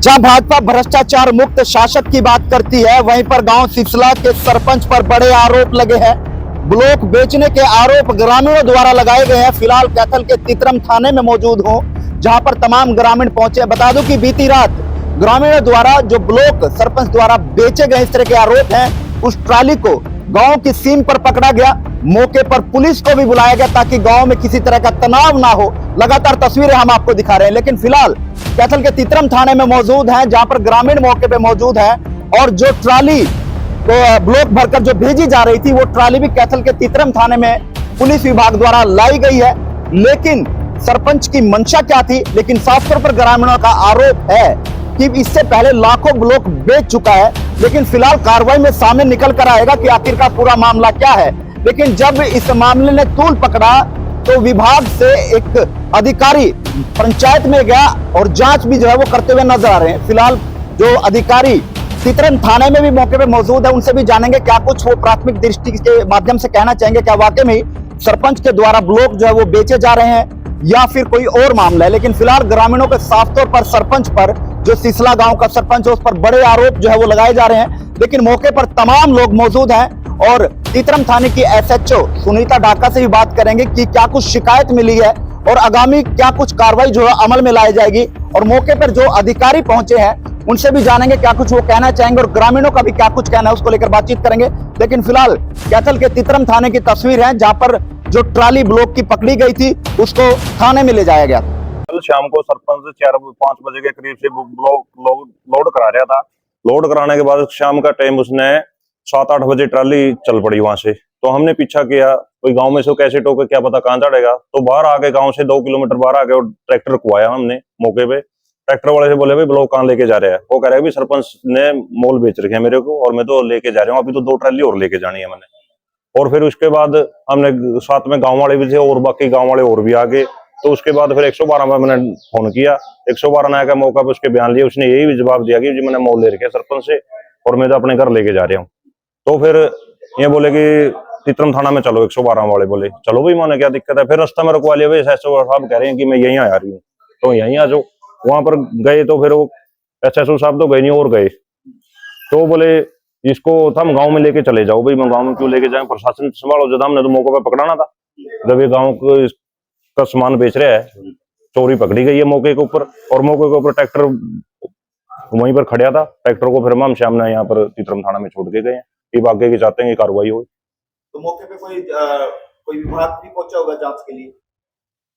जहां भाजपा भ्रष्टाचार मुक्त शासक की बात करती है, वहीं पर गांव सिसला के सरपंच पर बड़े आरोप लगे हैं। ब्लॉक बेचने के आरोप ग्रामीणों द्वारा लगाए गए हैं। फिलहाल कैथल के तितरम थाने में मौजूद हूं, जहां पर तमाम ग्रामीण पहुंचे। बता दूं कि बीती रात ग्रामीणों द्वारा जो ब्लॉक सरपंच द्वारा बेचे गए इस तरह के आरोप हैं, उस ट्राली को गांव की सीम पर पकड़ा गया। मौके पर पुलिस को भी बुलाया गया ताकि गांव में किसी तरह का तनाव ना हो। लगातार तस्वीरें हम आपको दिखा रहे हैं, लेकिन फिलहाल कैथल के तितरम थाने में मौजूद हैं, जहां पर ग्रामीण मौके पे मौजूद हैं। और जो ट्राली तो ब्लॉक भरकर जो भेजी जा रही थी, वो ट्राली भी कैथल के तितरम थाने में पुलिस विभाग द्वारा लाई गई है। लेकिन सरपंच की मंशा क्या थी? लेकिन साफ तौर पर ग्रामीणों का आरोप है कि इससे पहले लाखों ब्लॉक बेच चुका है। लेकिन फिलहाल कार्रवाई में सामने निकल कर आएगा कि आखिरकार पूरा मामला क्या है। लेकिन जब इस मामले ने तूल पकड़ा तो विभाग से एक अधिकारी पंचायत में गया और जांच भी जो है वो करते हुए नजर आ रहे हैं। फिलहाल जो अधिकारी तितरम थाने में भी मौके पे मौजूद है, उनसे भी जानेंगे क्या कुछ वो प्राथमिक दृष्टि के माध्यम से कहना चाहेंगे। क्या वाकई में सरपंच के द्वारा ब्लॉक जो है वो बेचे जा रहे हैं या फिर कोई और मामला है। लेकिन फिलहाल ग्रामीणों के साफ तौर पर सरपंच पर, जो सिसला गांव का सरपंच है, उस पर बड़े आरोप जो है वो लगाए जा रहे हैं। लेकिन मौके पर तमाम लोग मौजूद हैं और तितरम थाने की एसएचओ सुनीता डाका से भी बात करेंगे कि क्या कुछ शिकायत मिली है और आगामी क्या कुछ कार्रवाई जो है अमल में लाई जाएगी। और मौके पर जो अधिकारी पहुंचे हैं उनसे भी जानेंगे क्या कुछ वो कहना चाहेंगे और ग्रामीणों का भी क्या कुछ कहना है, उसको लेकर बातचीत करेंगे। लेकिन फिलहाल कैथल के तितरम थाने की तस्वीर है, जहां पर जो ट्राली ब्लॉक की पकड़ी गई थी उसको थाने में ले जाया गया। कल शाम को सरपंच 4-5 बजे के करीब से लोड करा रहा था। लोड कराने के बाद शाम का टाइम उसने 7-8 बजे ट्राली चल पड़ी वहां से। तो हमने पीछा किया, कोई गांव में से कैसे टोके क्या पता कहां चढ़ेगा। तो बाहर आके, गांव से 2 किलोमीटर बाहर आके और ट्रैक्टर रुकवाया हमने मौके पे। ट्रैक्टर वाले से बोले भाई ब्लॉक कहां लेके जा रहे हैं। वो कह रहे हैं सरपंच ने मोल बेच रखे हैं मेरे को और मैं तो लेके जा रहा हूँ, अभी तो 2 ट्राली और लेके जानी है मैंने। और फिर उसके बाद हमने साथ में गाँव वाले भी थे और बाकी गाँव वाले और भी आगे। तो उसके बाद फिर 112 में मैंने फोन किया। 112 ने आकर मौका पे उसके बयान लिया। उसने यही भी जवाब दिया कि जी मैंने मोल ले रखे सरपंच से और मैं तो अपने घर लेके जा रहा हूँ। तो फिर ये बोले कि तितरम थाना में चलो। 112 वाले बोले चलो भाई, मैंने क्या दिक्कत है। फिर रास्ता में रुकवा लिया। भाई एसएचओ साहब कह रहे हैं कि मैं यहीं आ रही हूँ, तो यहीं आ जाओ। वहां पर गए तो फिर वो एसएचओ साहब तो गए नहीं और गए। तो बोले इसको हम गांव में लेके चले जाओ। भाई मैं गांव में क्यों लेके जाए, प्रशासन संभालो। जब हमने तो मौके पर पकड़ाना था, जब ये गाँव का सामान बेच रहा है, चोरी पकड़ी गई है मौके के ऊपर। और मौके के ऊपर ट्रैक्टर वहीं पर खड़ा था। ट्रैक्टर को फिर हम शाम ने यहाँ पर तितरम थाना में छोड़ के गए हैं कि आगे की चाहते हैं कि कार्रवाई हो। तो मौके पे कोई विभाग भी पहुंचा होगा जांच के लिए?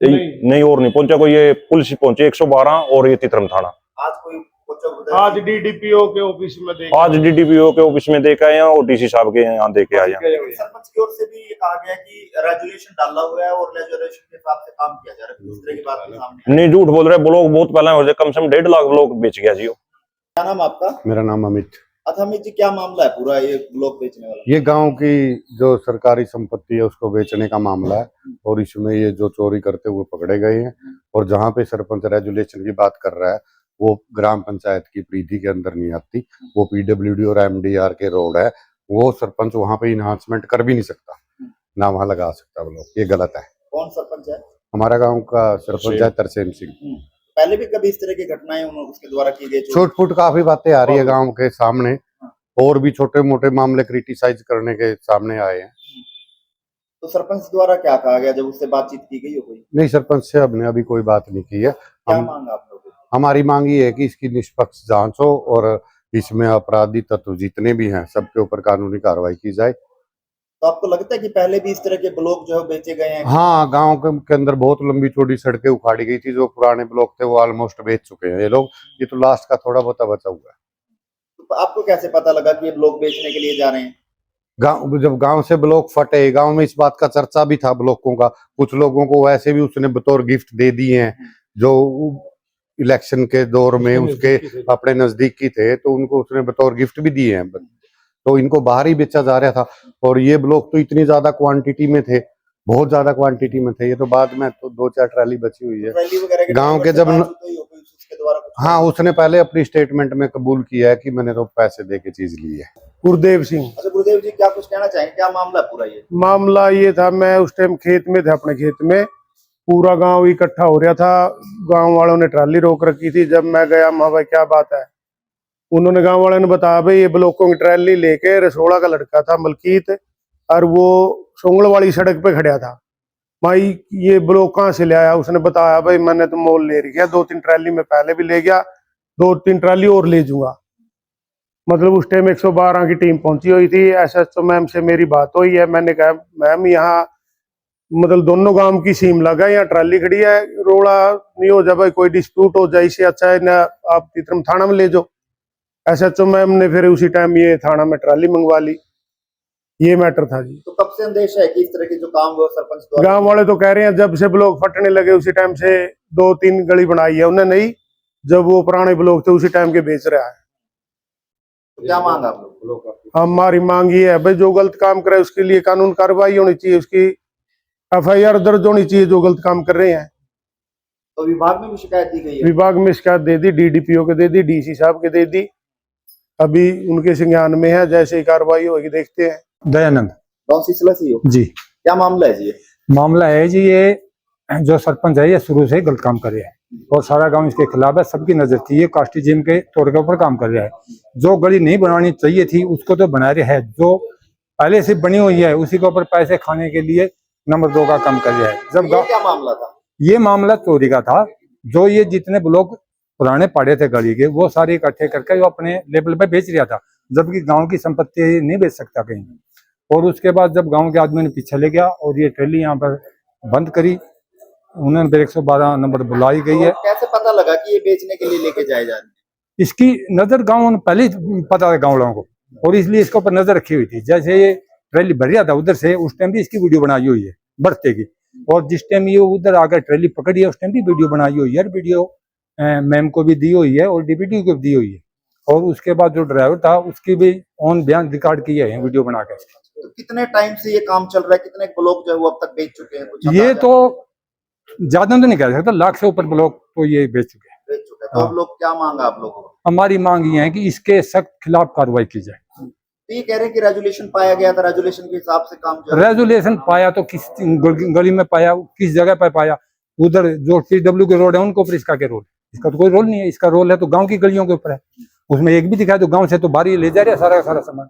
नहीं और नहीं पहुंचा कोई। ये पुलिस ही पहुंची 112 और ये तितरम थाना। आज कोई पहुंचा? आज डीडीपीओ के ऑफिस में देखा है और डीसी साहब के यहाँ देखे आए। सरपंच की ओर से भी ये कहा गया कि रेजुलेशन डाला हुआ है और रेजुलेशन के हिसाब से काम किया जा रहा है। इस तरह की बात सामने नहीं, झूठ बोल रहे। ब्लॉक बहुत पहले हो जाए, कम से कम 1.5 लाख ब्लॉक बेच गया जी। क्या नाम आपका? मेरा नाम अमित। अमित जी, क्या मामला है पूरा ये ब्लॉक बेचने वाला? ये गांव की जो सरकारी संपत्ति है उसको बेचने का मामला है और इसमें ये जो चोरी करते हुए पकड़े गए हैं। और जहां पे सरपंच रेजुलेशन की बात कर रहा है वो ग्राम पंचायत की परिधि के अंदर नहीं आती, वो पीडब्ल्यूडी और एमडीआर के रोड है। वो सरपंच वहां पे इन्हांसमेंट कर भी नहीं सकता, ना वहां लगा सकता ब्लॉक। ये गलत है। कौन सरपंच है? हमारा गाँव का सरपंच है तरसेम सिंह। पहले भी कभी इस तरह की घटनाएं उसके द्वारा की गई? छोट फुट काफी बातें आ रही है गांव के सामने और भी छोटे मोटे मामले क्रिटिसाइज करने के सामने आए हैं। तो सरपंच द्वारा क्या कहा गया जब उससे बातचीत की गई हो? कोई नहीं, सरपंच से हमने अभी कोई बात नहीं की है। क्या मांग आप लोगों की? हमारी मांग ये है कि इसकी निष्पक्ष जांच हो और इसमें अपराधी तत्व जितने भी हैं सबके ऊपर कानूनी कार्रवाई की जाए। तो आपको लगता है कि पहले भी इस तरह के ब्लॉक जो है बेचे गए हैं? हाँ, गांव के अंदर बहुत लंबी चौड़ी सड़कें उखाड़ी गई थी। जो पुराने ब्लॉक थे वो ऑलमोस्ट बेच चुके हैं ये लोग। ये तो लास्ट का थोड़ा बहुत बचा हुआ है। तो आपको कैसे पता लगा कि ये ब्लॉक बेचने के लिए जा रहे हैं? जब गांव से ब्लॉक फटे, गांव में इस बात का चर्चा भी था ब्लॉकों का। कुछ लोगों को वैसे भी उसने बतौर गिफ्ट दे दिए हैं जो इलेक्शन के दौर में उसके अपने नजदीकी थे, तो उनको उसने बतौर गिफ्ट भी दिए हैं। तो इनको बाहर ही बेचा जा रहा था। और ये ब्लॉक तो इतनी ज्यादा क्वांटिटी में थे, बहुत ज्यादा क्वांटिटी में थे। ये तो बाद में तो 2-4 ट्राली बची हुई है गांव के। जब हाँ, उसने पहले अपनी स्टेटमेंट में कबूल किया है कि मैंने तो पैसे दे के चीज ली है। गुरुदेव सिंह। अच्छा गुरुदेव जी, क्या कुछ कहना चाहेंगे? क्या मामला पूरा? ये मामला ये था, मैं उस टाइम खेत में था, अपने खेत में पूरा गांव इकट्ठा हो रहा था। गांव वालों ने ट्राली रोक रखी थी। जब मैं गया, माँ भाई क्या बात है, उन्होंने गांव वालों ने बताया भाई ये ब्लॉकों की ट्राली लेके रसोड़ा का लड़का था मलकीत, और वो सोंगल वाली सड़क पे खड़ा था। भाई ये ब्लॉक कहाँ से ले आया? उसने बताया भाई मैंने तो मोल ले रखा, 2-3 ट्राली में पहले भी ले गया, 2-3 ट्राली और ले जाऊंगा। मतलब उस टाइम 112 की टीम पहुंची हुई थी। एसएचओ मैम से मेरी बात हुई है। मैंने कहा मैम यहाँ मतलब दोनों गांव की सीम लगा, यहाँ ट्राली खड़ी है, रोड़ा नहीं हो जाए भाई, कोई डिस्प्यूट हो जाए, इससे अच्छा है ना आप तीतरम थाना में ले जाओ। एसएचओ मैम ने फिर उसी टाइम ये थाना में ट्राली मंगवा ली। ये मैटर था जी। तो कब से अंदेशा है कि इस तरह के जो काम वो सरपंच द्वारा? गांव वाले तो कह रहे हैं जब से ब्लॉक फटने लगे उसी टाइम से 2-3 गली बनाई है उन्हें, नहीं जब वो पुराने ब्लॉक थे उसी टाइम के बेच रहा है। तो क्या मांग आप लोग? हमारी मांग ये है भाई जो गलत काम करे उसके लिए कानून कार्रवाई होनी चाहिए, उसकी एफआईआर दर्ज होनी चाहिए जो गलत काम कर रहे हैं। तो विभाग में भी शिकायत दी गई है? विभाग में शिकायत दे दी, डीडीपीओ के दे दी, डीसी साहब के दे दी, अभी उनके संज्ञान में है। जैसे ही कार्रवाई होगी देखते हैं। दयानंद गांव सिलसिला से ही हो? जी। क्या मामला है जी? मामला है जी, ये जो सरपंच है ये शुरू से ही गलत काम कर रहा है और सारा गांव इसके खिलाफ है। सबकी नजर थी ये कास्टिज्म के तौर के ऊपर काम कर रहा है। जो गली नहीं बनानी चाहिए थी उसको तो बना रहा है, जो पहले से बनी हुई है उसी के ऊपर पैसे खाने के लिए नंबर 2 का काम कर रहा है। जब ये क्या मामला था? ये मामला चोरी का था। जो ये जितने लोग पुराने पाड़े थे गली के वो सारे इकट्ठे करके वो अपने लेवल पे बेच रहा था, जबकि गांव की संपत्ति नहीं बेच सकता कहीं। और उसके बाद जब गांव के आदमी ने पीछे ले गया और ये ट्रेली यहाँ पर बंद करी, उन्होंने फिर 112 नंबर बुलाई गई है। कैसे पता लगा कि ये बेचने के लिए लेके जाए जा रहे हैं? इसकी नजर गांव ने पहले ही पता था गांव लोगों को, और इसलिए इसके ऊपर नजर रखी हुई थी। जैसे ये ट्रेली भर रहा था उधर से, उस टाइम भी इसकी वीडियो बनाई हुई है बढ़ते की, और जिस टाइम ये उधर आकर ट्रेली पकड़ी है उस टाइम भी वीडियो बनाई हुई है। वीडियो मैम को भी दी हुई है और डीपीटी को भी दी हुई है, और उसके बाद जो ड्राइवर था उसकी भी ऑन बयान रिकॉर्ड किए हैं वीडियो बना के। तो कितने टाइम से ये काम चल रहा है? कितने ब्लॉक जो है वो अब तक बेच चुके हैं? कुछ ये तो ज्यादा तो नहीं कह सकता, लाख से ऊपर ब्लॉक तो ये बेच चुके हैं। बेच चुके हैं। तो हाँ। अब लोग क्या मांगा आप लोगों को? हमारी मांग ये है कि इसके सख्त खिलाफ कार्रवाई की जाए। तो ये कह रहे हैं कि रेजुलेशन पाया गया था, रेजुलेशन के हिसाब से काम चल रहा है। रेजुलेशन पाया तो किस गली में पाया, किस जगह पर पाया? उधर जो TW के रोड है उनके ऊपर, इसका क्या रोल? इसका तो कोई रोल नहीं है। इसका रोल है तो गांव की गलियों के ऊपर है। उसमें एक भी दिखाया तो गांव से तो बाहर ही ले जा रहे हैं सारा सारा सामान।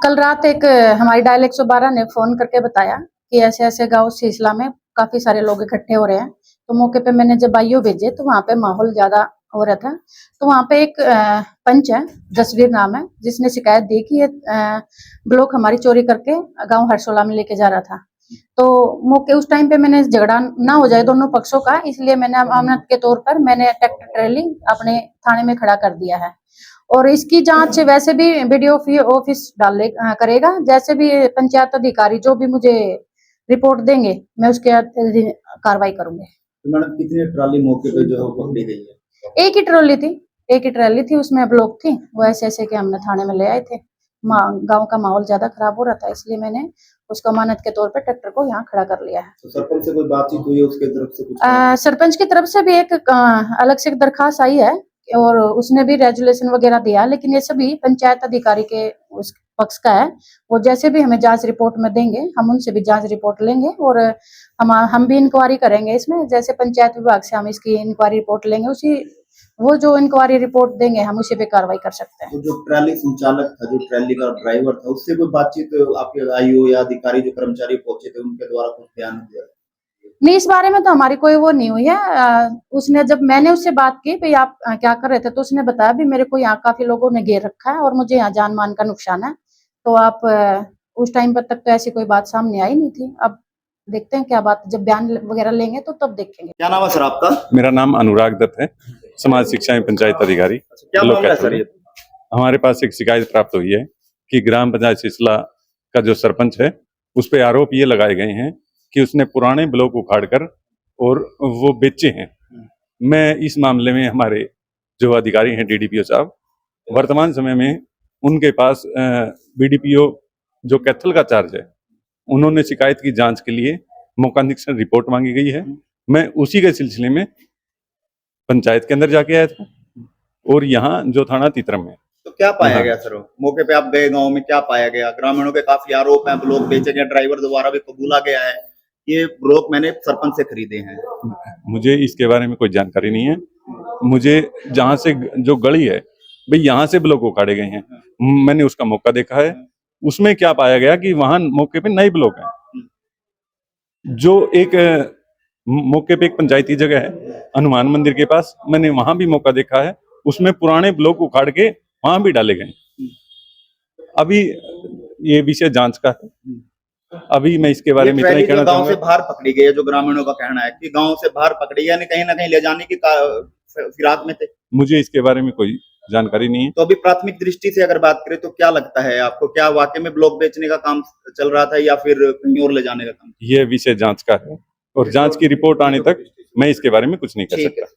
कल रात एक हमारी डायल 112 ने फोन करके बताया कि ऐसे ऐसे गांव सिलसिला में काफी सारे लोग इकट्ठे हो रहे हैं। तो मौके पे मैंने जब आईओ भेजे तो वहाँ पे माहौल ज्यादा हो रहा था। तो वहाँ पे एक पंच है, जसवीर नाम है, जिसने शिकायत दी कि ये ब्लॉक हमारी चोरी करके गांव हरसोला में लेके जा रहा था। तो मौके उस टाइम पे मैंने झगड़ा ना हो जाए दोनों पक्षों का, इसलिए मैंने अमानत के तौर पर मैंने ट्रैक्टर ट्रैली अपने थाने में खड़ा कर दिया है। और इसकी जांच वैसे भी बीडीओ ऑफिस डाले करेगा। जैसे भी पंचायत अधिकारी जो भी मुझे रिपोर्ट देंगे मैं उसके कार्रवाई करूंगी। तो मैडम कितनी ट्राली मौके पे जो है वो पकड़ी गई है? एक ही ट्रॉली थी उसमें ब्लॉक थी। वो ऐसे के हमने थाने में ले आए थे। गांव का माहौल ज्यादा खराब हो रहा था, इसलिए मैंने उसको अमानत के तौर पर ट्रैक्टर को यहाँ खड़ा कर लिया है। तो सरपंच से कोई बातचीत हुई है उसके तरफ से? कुछ सरपंच की तरफ से भी एक अलग से एक दरखास्त आई है और उसने भी रेजुलेशन वगैरह दिया, लेकिन ये सभी पंचायत अधिकारी के उस पक्ष का है। वो जैसे भी हमें जांच रिपोर्ट में देंगे हम उनसे भी जांच रिपोर्ट लेंगे और हम भी इंक्वायरी करेंगे इसमें। जैसे पंचायत विभाग से हम इसकी इंक्वायरी रिपोर्ट लेंगे, उसी वो जो इंक्वायरी रिपोर्ट देंगे हम उसी पे कार्रवाई कर सकते हैं। तो जो ट्रैली संचालक था, जो ट्रैली का ड्राइवर था, उससे कोई बातचीत आपके आईओ या अधिकारी जो कर्मचारी पहुंचे थे उनके द्वारा कुछ बयान दिया? नहीं, इस बारे में तो हमारी कोई वो नहीं हुई है। उसने जब मैंने उससे बात की भाई आप क्या कर रहे थे, तो उसने बताया भी मेरे को यहाँ काफी लोगों ने घेर रखा है और मुझे यहाँ जान मान का नुकसान है। तो आप उस टाइम पर तक तो ऐसी कोई बात सामने आई नहीं थी। अब देखते हैं क्या बात, जब बयान वगैरह लेंगे तो तब देखेंगे। क्या नाम है सर आपका? मेरा नाम अनुराग दत्त है, समाज शिक्षा एवं पंचायत अधिकारी। क्या मामला है सर ये? हमारे पास एक शिकायत प्राप्त हुई है कि ग्राम पंचायत सिलसिला का जो सरपंच है उस पे आरोप ये लगाए गए हैं कि उसने पुराने ब्लॉक उखाड़कर और वो बेचे हैं। मैं इस मामले में हमारे जो अधिकारी हैं डीडीपीओ साहब, वर्तमान समय में उनके पास बीडीपीओ जो कैथल का चार्ज है, उन्होंने शिकायत की जांच के लिए मौका निरीक्षण रिपोर्ट मांगी गई है। मैं उसी के सिलसिले में पंचायत के अंदर जाके आया था और यहाँ जो थाना तीतरम है। तो क्या पाया गया सर? मौके पे आप गए गांव में, क्या पाया गया? ग्रामीणों के काफी आरोप हैं, ब्लॉक बेचे गए, ड्राइवर द्वारा भी कबूला गया है ये ब्लॉक मैंने सरपंच से खरीदे हैं। मुझे इसके बारे में कोई जानकारी नहीं है। मुझे जहां से जो गली है भाई यहाँ से ब्लॉक उखाड़े गए हैं, मैंने उसका मौका देखा है। उसमें क्या पाया गया कि वहां मौके पे नए ब्लॉक हैं, जो एक मौके पे एक पंचायती जगह है हनुमान मंदिर के पास, मैंने वहां भी मौका देखा है, उसमें पुराने ब्लॉक उखाड़ के वहां भी डाले गए। अभी ये विषय जांच का है, अभी मैं इसके बारे में इतना ही कहना गांव से चाहूंगा। बाहर पकड़ी गई है, जो ग्रामीणों का कहना है कि गांव से बाहर पकड़ी है, यानी कहीं ना कहीं ले जाने की फिराक में थे। मुझे इसके बारे में कोई जानकारी नहीं है। तो अभी प्राथमिक दृष्टि से अगर बात करें तो क्या लगता है आपको, क्या वाकई में ब्लॉक बेचने का काम चल रहा था या फिर कहीं और ले जाने का काम? यह विषय जांच का है और जांच की रिपोर्ट आने तक मैं इसके बारे में कुछ नहीं कर ठीक है। सकता।